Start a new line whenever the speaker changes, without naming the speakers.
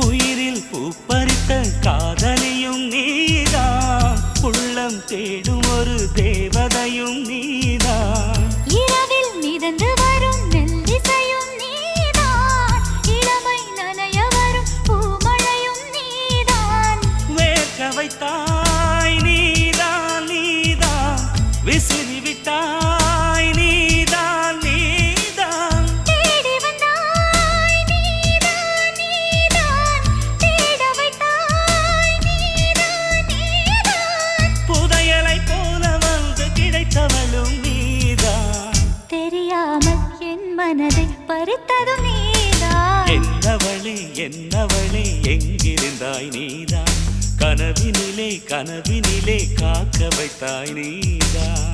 உயிரில் பூப்பறித்த காதலியும் நீதான், உள்ளம் தேடும் ஒரு தேவதையும் நீதான்.
இரவில் மிதந்து வரும் மெல்லிசையும் நீதான், இளமை நனைய வரும் பூமழையும் நீதான்.
வேர்க்க வைத்தாய் நீதான் நீதான், விசிறி விட்டாய் நீதான் நீதான்.
தேடி வந்தாய் நீதான் நீதான், தேட வைத்தாய் நீதான் நீதான்.
புதையலை போல வந்து கிடைத்தவளும் நீதான்.
தெரியாமல் என் மனதை பறித்ததும் நீதான்.
என்னவளே என்னவளே எங்கிருந்தாய் நீதான், கனவினிலே கனவினிலே காக்க வைத்தாய் நீதான்.